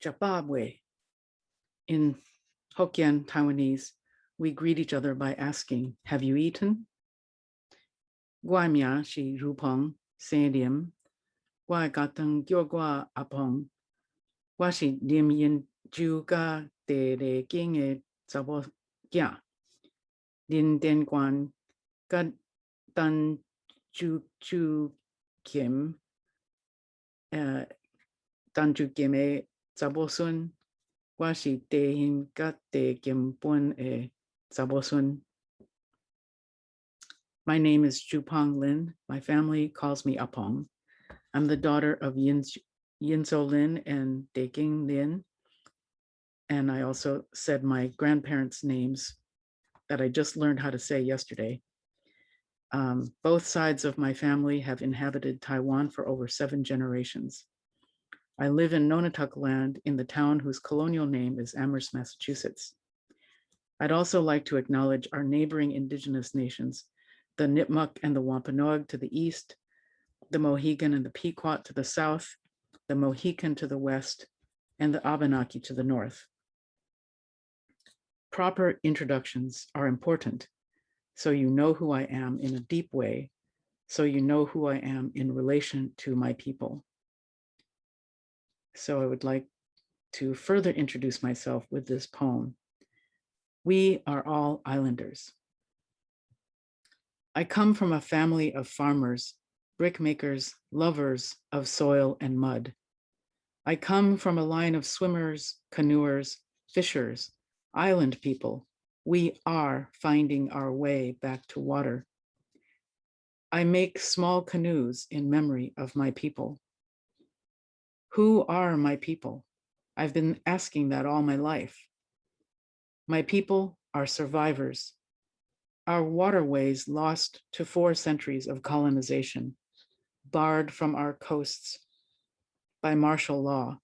Japabwe. In Hokkien Taiwanese, we greet each other by asking, have you eaten? Guamia shi JuPong Lin, Gua gatang gyogwa apong, Washi dim yin juga de king e zabo gya. Din den guan gad dan ju kim dan ju kim e zabo sun. Washi de hin gat de kim bun e zabo sun. My name is JuPong Lin. My family calls me Apong. I'm the daughter of Yinzo Lin and Deking Lin. And I also said my grandparents' names that I just learned how to say yesterday. Both sides of my family have inhabited Taiwan for over 7 generations. I live in Nonotuck land in the town whose colonial name is Amherst, Massachusetts. I'd also like to acknowledge our neighboring indigenous nations, the Nipmuc and the Wampanoag to the east, the Mohegan and the Pequot to the south, the Mohican to the west, and the Abenaki to the north. Proper introductions are important, so you know who I am in a deep way, so you know who I am in relation to my people. So I would like to further introduce myself with this poem. We are all islanders. I come from a family of farmers, brick makers, lovers of soil and mud. I come from a line of swimmers, canoers, fishers, island people. We are finding our way back to water. I make small canoes in memory of my people. Who are my people? I've been asking that all my life. My people are survivors. Our waterways lost to 4 centuries of colonization, barred from our coasts by martial law.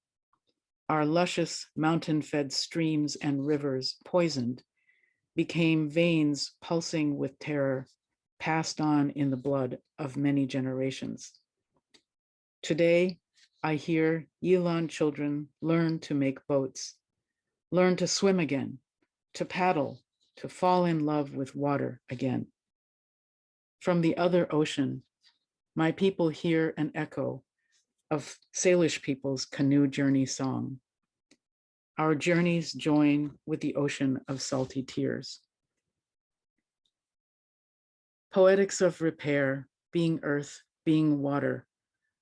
Our luscious mountain-fed streams and rivers poisoned, became veins pulsing with terror, passed on in the blood of many generations. Today, I hear Yilan children learn to make boats, learn to swim again, to paddle, to fall in love with water again. From the other ocean, my people hear an echo of Salish people's canoe journey song. Our journeys join with the ocean of salty tears. Poetics of repair, being earth, being water,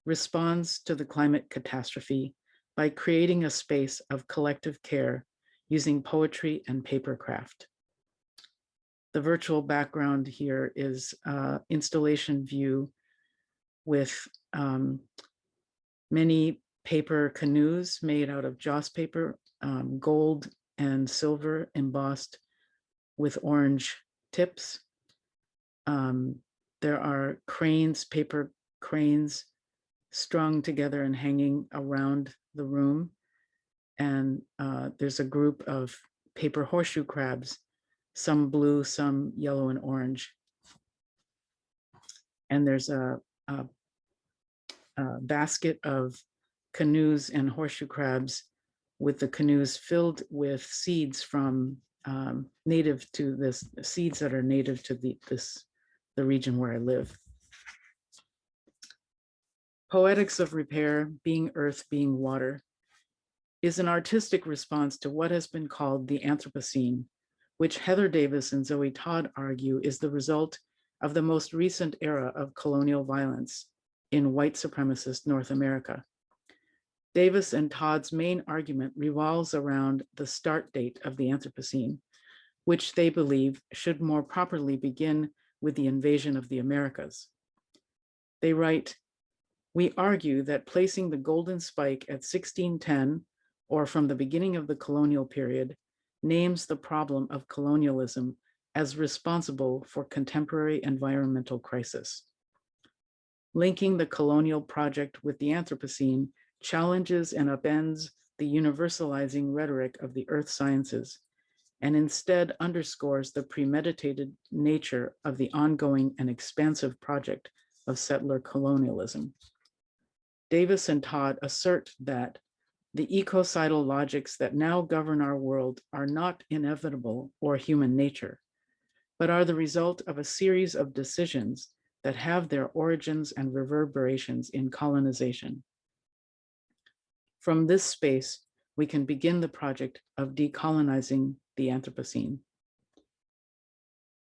responds to the climate catastrophe by creating a space of collective care using poetry and papercraft. The virtual background here is installation view with many paper canoes made out of joss paper, gold and silver embossed with orange tips. There are cranes, paper cranes strung together and hanging around the room. And there's a group of paper horseshoe crabs, some blue, some yellow and orange. And there's a basket of canoes and horseshoe crabs with the canoes filled with seeds from native to this, seeds that are native to the region where I live. Poetics of repair, being earth, being water, is an artistic response to what has been called the Anthropocene, which Heather Davis and Zoe Todd argue is the result of the most recent era of colonial violence in white supremacist North America. Davis and Todd's main argument revolves around the start date of the Anthropocene, which they believe should more properly begin with the invasion of the Americas. They write, "We argue that placing the golden spike at 1610, or from the beginning of the colonial period, names the problem of colonialism as responsible for contemporary environmental crisis. Linking the colonial project with the Anthropocene challenges and upends the universalizing rhetoric of the earth sciences, and instead underscores the premeditated nature of the ongoing and expansive project of settler colonialism." Davis and Todd assert that The ecocidal logics that now govern our world are not inevitable or human nature, but are the result of a series of decisions that have their origins and reverberations in colonization. From this space, we can begin the project of decolonizing the Anthropocene.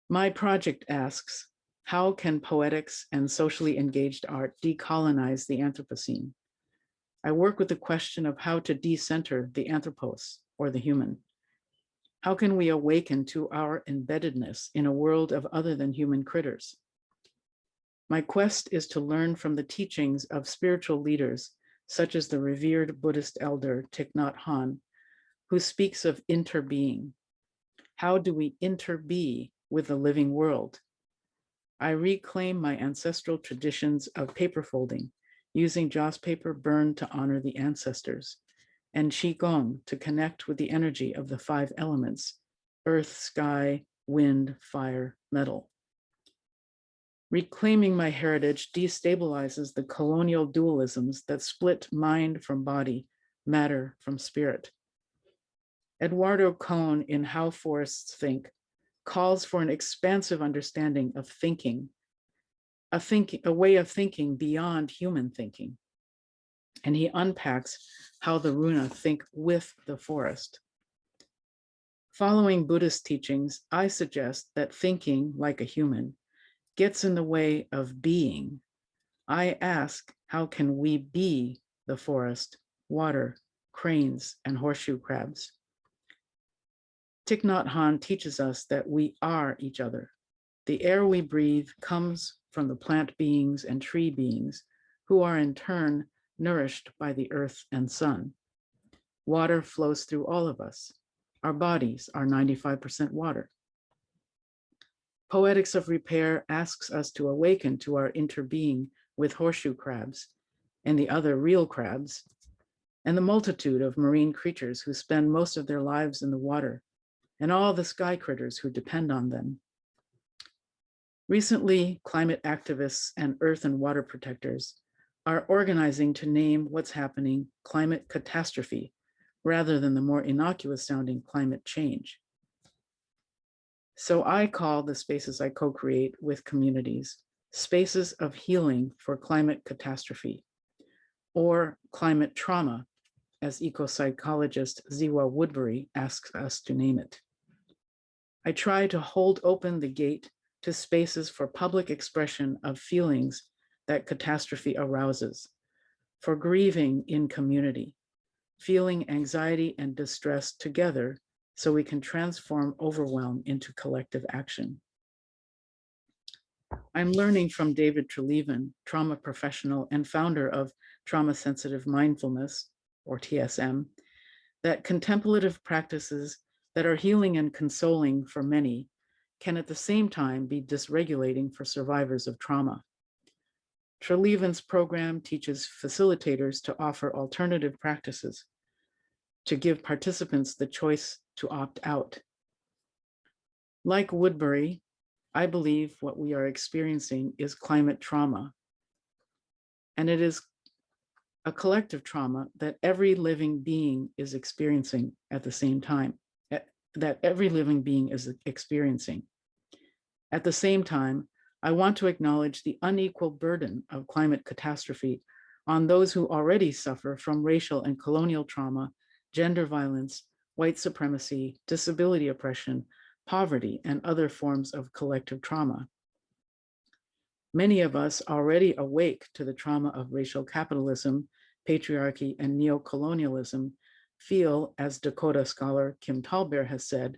My project asks, how can poetics and socially engaged art decolonize the Anthropocene? I work with the question of how to decenter the anthropos, or the human. How can we awaken to our embeddedness in a world of other than human critters? My quest is to learn from the teachings of spiritual leaders, such as the revered Buddhist elder Thich Nhat Hanh, who speaks of interbeing. How do we interbe with the living world? I reclaim my ancestral traditions of paper folding, using joss paper burned to honor the ancestors, and Qigong to connect with the energy of the 5 elements: earth, sky, wind, fire, metal. Reclaiming my heritage destabilizes the colonial dualisms that split mind from body, matter from spirit. Eduardo Kohn in How Forests Think calls for an expansive understanding of thinking, a way of thinking beyond human thinking. And he unpacks how the Runa think with the forest. Following Buddhist teachings, I suggest that thinking like a human gets in the way of being. I ask, how can we be the forest, water, cranes, and horseshoe crabs? Thich Nhat Hanh teaches us that we are each other. The air we breathe comes from the plant beings and tree beings, who are in turn nourished by the earth and sun. Water flows through all of us. Our bodies are 95% water. Poetics of Repair asks us to awaken to our interbeing with horseshoe crabs and the other real crabs, and the multitude of marine creatures who spend most of their lives in the water, and all the sky critters who depend on them. Recently, climate activists and earth and water protectors are organizing to name what's happening climate catastrophe, rather than the more innocuous sounding climate change. So I call the spaces I co-create with communities spaces of healing for climate catastrophe, or climate trauma, as eco-psychologist Ziwa Woodbury asks us to name it. I try to hold open the gate to spaces for public expression of feelings that catastrophe arouses, for grieving in community, feeling anxiety and distress together so we can transform overwhelm into collective action. I'm learning from David Treleaven, trauma professional and founder of Trauma Sensitive Mindfulness, or TSM, that contemplative practices that are healing and consoling for many can at the same time be dysregulating for survivors of trauma. Treleaven's program teaches facilitators to offer alternative practices, to give participants the choice to opt out. Like Woodbury, I believe what we are experiencing is climate trauma, and it is a collective trauma that every living being is experiencing at the same time, that every living being is experiencing. At the same time, I want to acknowledge the unequal burden of climate catastrophe on those who already suffer from racial and colonial trauma, gender violence, white supremacy, disability oppression, poverty, and other forms of collective trauma. Many of us already awake to the trauma of racial capitalism, patriarchy, and neocolonialism feel, as Dakota scholar Kim Tallbear has said,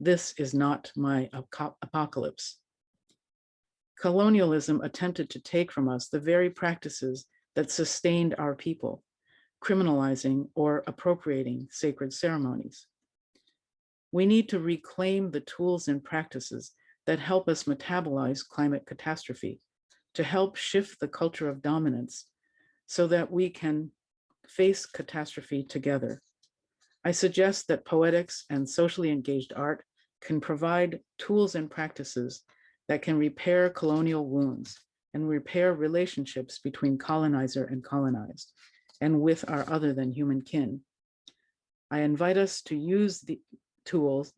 this is not my apocalypse. Colonialism attempted to take from us the very practices that sustained our people, criminalizing or appropriating sacred ceremonies. We need to reclaim the tools and practices that help us metabolize climate catastrophe, to help shift the culture of dominance so that we can face catastrophe together. I suggest that poetics and socially engaged art can provide tools and practices that can repair colonial wounds and repair relationships between colonizer and colonized, and with our other than human kin, I invite us to use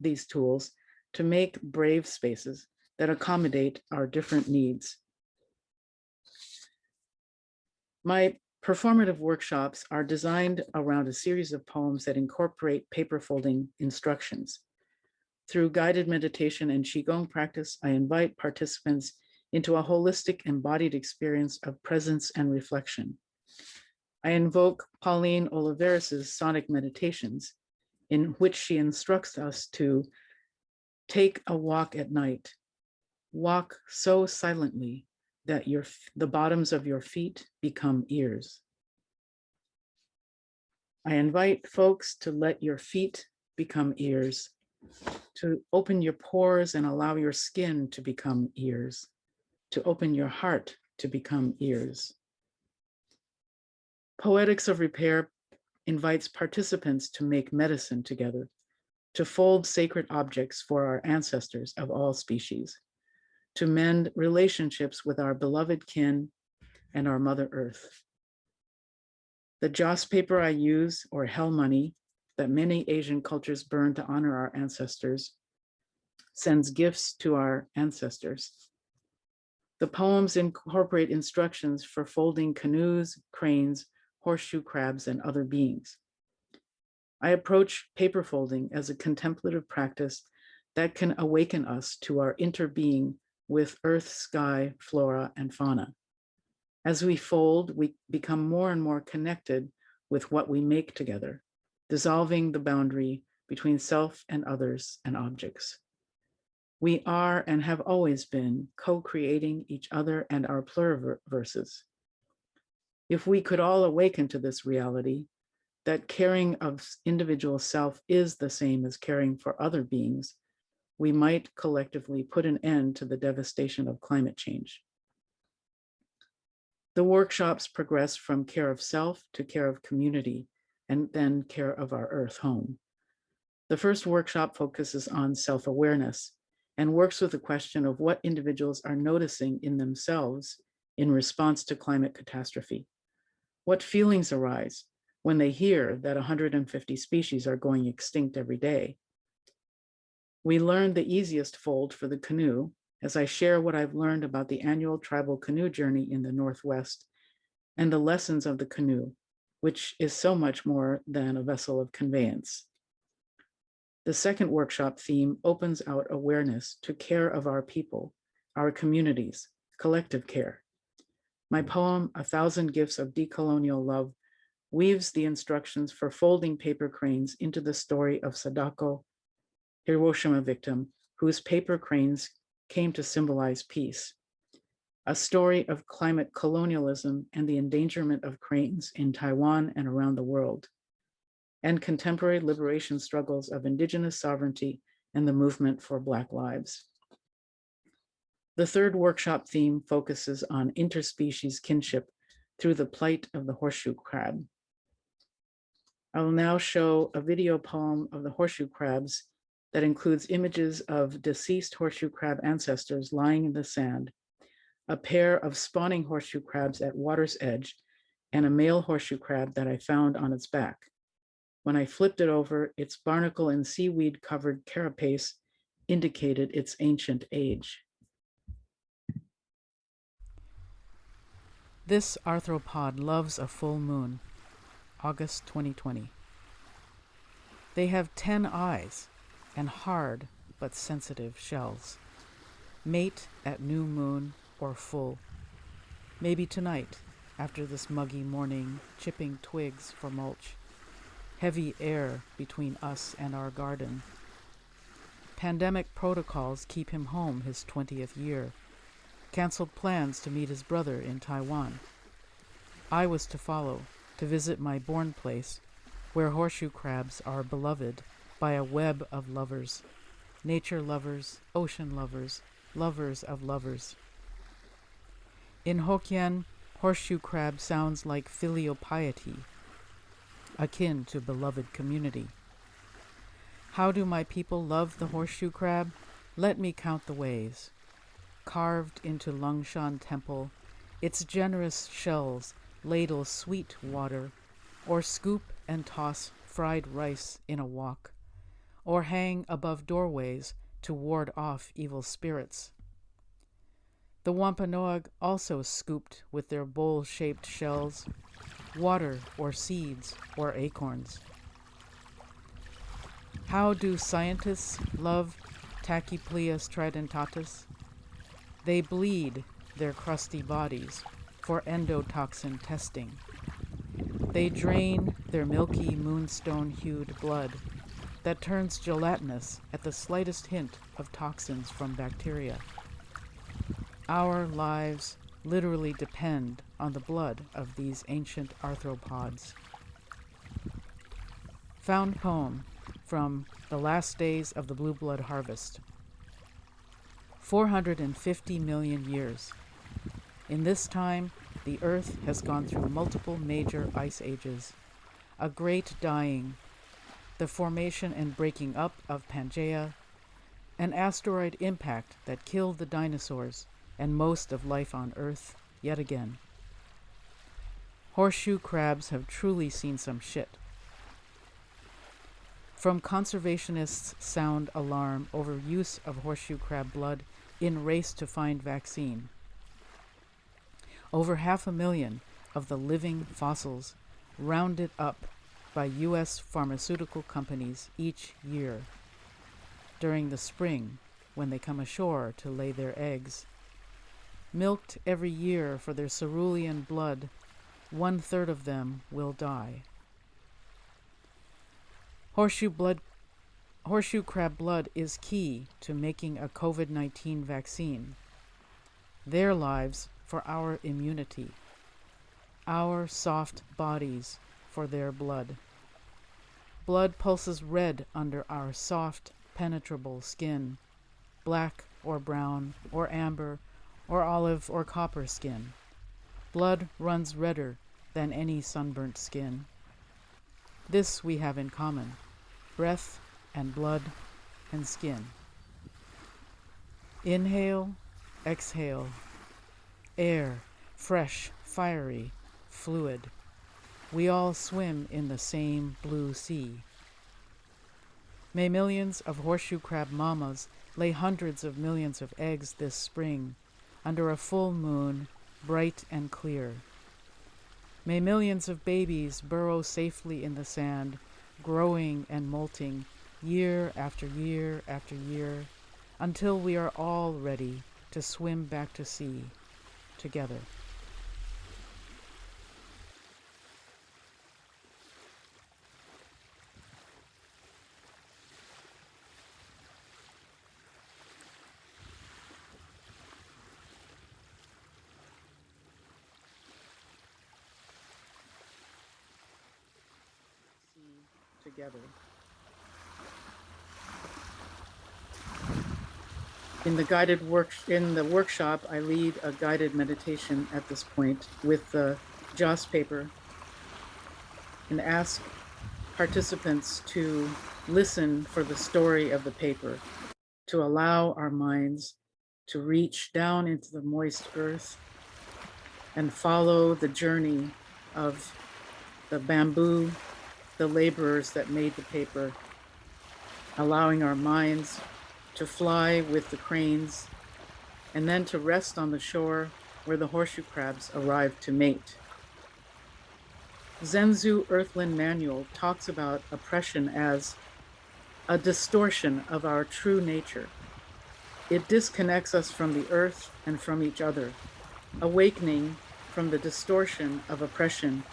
these tools to make brave spaces that accommodate our different needs. My performative workshops are designed around a series of poems that incorporate paper folding instructions. Through guided meditation and Qigong practice, I invite participants into a holistic embodied experience of presence and reflection. I invoke Pauline Oliveras' sonic meditations, in which she instructs us to take a walk at night. Walk so silently that the bottoms of your feet become ears. I invite folks to let your feet become ears, to open your pores and allow your skin to become ears, to open your heart to become ears. Poetics of Repair invites participants to make medicine together, to fold sacred objects for our ancestors of all species, to mend relationships with our beloved kin and our Mother Earth. The joss paper I use, or hell money, that many Asian cultures burn to honor our ancestors, sends gifts to our ancestors. The poems incorporate instructions for folding canoes, cranes, horseshoe crabs, and other beings. I approach paper folding as a contemplative practice that can awaken us to our interbeing with earth, sky, flora, and fauna. As we fold, we become more and more connected with what we make together, dissolving the boundary between self and others and objects. We are and have always been co-creating each other and our pluriverses. If we could all awaken to this reality, that caring of individual self is the same as caring for other beings, we might collectively put an end to the devastation of climate change. The workshops progress from care of self to care of community, and then care of our earth home. The first workshop focuses on self-awareness and works with the question of what individuals are noticing in themselves in response to climate catastrophe. What feelings arise when they hear that 150 species are going extinct every day? We learned the easiest fold for the canoe as I share what I've learned about the annual tribal canoe journey in the Northwest and the lessons of the canoe, which is so much more than a vessel of conveyance. The second workshop theme opens out awareness to care of our people, our communities, collective care. My poem, 1,000 Gifts of Decolonial Love, weaves the instructions for folding paper cranes into the story of Sadako, Hiroshima victim, whose paper cranes came to symbolize peace. A story of climate colonialism and the endangerment of cranes in Taiwan and around the world, and contemporary liberation struggles of Indigenous sovereignty and the movement for Black lives. The third workshop theme focuses on interspecies kinship through the plight of the horseshoe crab. I will now show a video poem of the horseshoe crabs that includes images of deceased horseshoe crab ancestors lying in the sand, a pair of spawning horseshoe crabs at water's edge, and a male horseshoe crab that I found on its back. When I flipped it over, its barnacle and seaweed covered carapace indicated its ancient age. This arthropod loves a full moon, August 2020. They have 10 eyes and hard but sensitive shells. Mate at new moon or full. Maybe tonight, after this muggy morning, chipping twigs for mulch. Heavy air between us and our garden. Pandemic protocols keep him home his 20th year. Canceled plans to meet his brother in Taiwan. I was to follow, to visit my born place, where horseshoe crabs are beloved by a web of lovers, nature lovers, ocean lovers, lovers of lovers. In Hokkien, horseshoe crab sounds like filial piety, akin to beloved community. How do my people love the horseshoe crab? Let me count the ways. Carved into Longshan Temple, its generous shells ladle sweet water, or scoop and toss fried rice in a wok, or hang above doorways to ward off evil spirits. The Wampanoag also scooped with their bowl-shaped shells water or seeds or acorns. How do scientists love Tachypleus tridentatus? They bleed their crusty bodies for endotoxin testing. They drain their milky moonstone-hued blood that turns gelatinous at the slightest hint of toxins from bacteria. Our lives literally depend on the blood of these ancient arthropods. Found poem from The Last Days of the Blue Blood Harvest. 450 million years. In this time, the Earth has gone through multiple major ice ages, a great dying, the formation and breaking up of Pangaea, an asteroid impact that killed the dinosaurs and most of life on Earth yet again. Horseshoe crabs have truly seen some shit. From conservationists sound alarm over use of horseshoe crab blood in race to find vaccine. Over 500,000 of the living fossils rounded up by U.S. pharmaceutical companies each year. During the spring, when they come ashore to lay their eggs. Milked every year for their cerulean blood, 1/3 of them will die. Horseshoe crab blood is key to making a COVID-19 vaccine. Their lives for our immunity. Our soft bodies for their blood. Blood pulses red under our soft, penetrable skin, black or brown or amber or olive or copper skin. Blood runs redder than any sunburnt skin. This we have in common, breath and blood and skin. Inhale, exhale, air, fresh, fiery, fluid. We all swim in the same blue sea. May millions of horseshoe crab mamas lay hundreds of millions of eggs this spring under a full moon, bright and clear. May millions of babies burrow safely in the sand, growing and molting year after year after year, until we are all ready to swim back to sea together. Together. In the workshop, I lead a guided meditation at this point with the JOS paper and ask participants to listen for the story of the paper, to allow our minds to reach down into the moist earth and follow the journey of the bamboo, the laborers that made the paper, allowing our minds to fly with the cranes and then to rest on the shore where the horseshoe crabs arrive to mate. Zenzu Earthland Manual talks about oppression as a distortion of our true nature. It disconnects us from the earth and from each other. Awakening from the distortion of oppression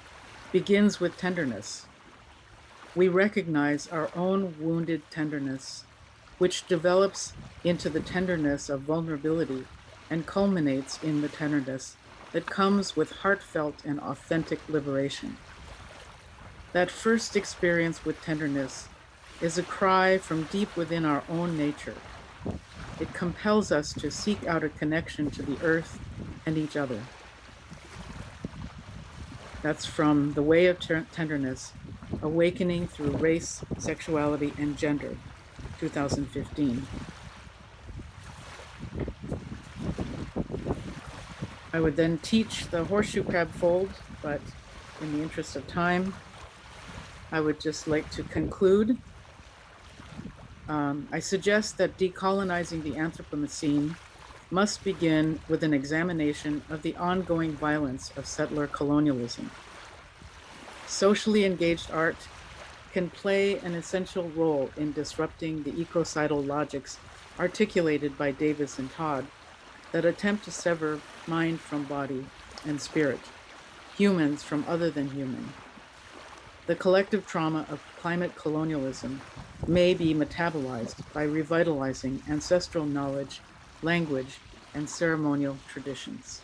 begins with tenderness. We recognize our own wounded tenderness, which develops into the tenderness of vulnerability and culminates in the tenderness that comes with heartfelt and authentic liberation. That first experience with tenderness is a cry from deep within our own nature. It compels us to seek out a connection to the earth and each other. That's from The Way of Tenderness, Awakening Through Race, Sexuality, and Gender, 2015. I would then teach the horseshoe crab fold, but in the interest of time, I would just like to conclude. I suggest that decolonizing the Anthropocene must begin with an examination of the ongoing violence of settler colonialism. Socially engaged art can play an essential role in disrupting the ecocidal logics articulated by Davis and Todd that attempt to sever mind from body and spirit, humans from other than human. The collective trauma of climate colonialism may be metabolized by revitalizing ancestral knowledge, language, and ceremonial traditions.